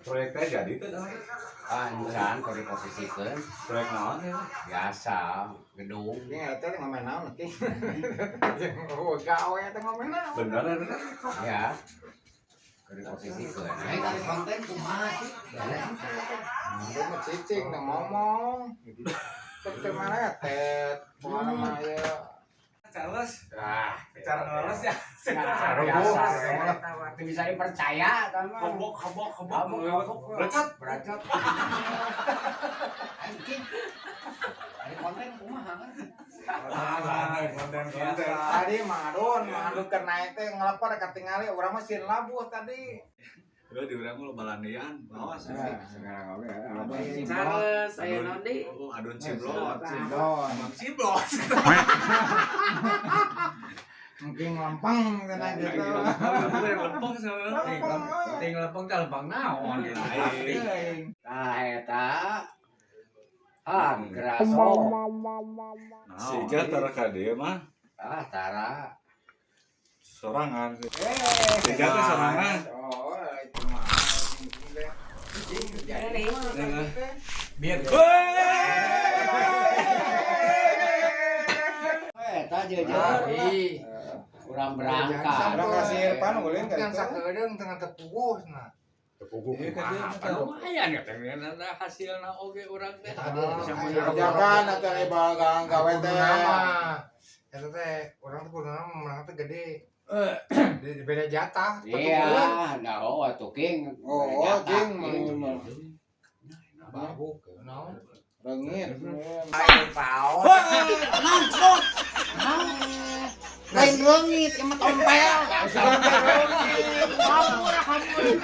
Proyek teh jadi tuh Ancan kalau diposisikan proyek naon ya? biasa gedung. Ini itu ngomong naon nih. Oh, gawe itu ngomong naon. Bener bener. Ya kalau diposisikan Kali konten kumaha sih? Itu mah cicing teh ngomong. Betul mana ya tet. Mana mah ya. Charles, ah cara ngeles ya. biasa bisa dipercaya sama Kebok. beracot Anjing. Kali konten kumaha kan? Konten. Tadi madun kena itu ngelepar ketinggalan urang mah sieun labuh tadi. Lu di urang lu balanian, awas. Charles, ayo nondi. Oh, adun ciblot. Cindon. Emang ciblot. Mungkin lempeng kena gitu. Aku yang lempeng sama. Ting lempeng teh lempeng naon. nah eta graso Siga tara ka dieu mah tara sorangan. Siga teh sorangan. Oh, itu mah. Biar eta jejer kurang berangkat Urang kasih Irfan ulin kan sakedeung tengah tepuguh nah. Iya lumayan ya ternyata hasilna oge urang teh. Kerjakan atau ibagang gawe teh. Eta teh urang teh kuduna menang teh gede. Di beda jatah. iya nah atuh king Oh, jing Babuk naon? Rengit. Lain reungit emang tompel. Hampir.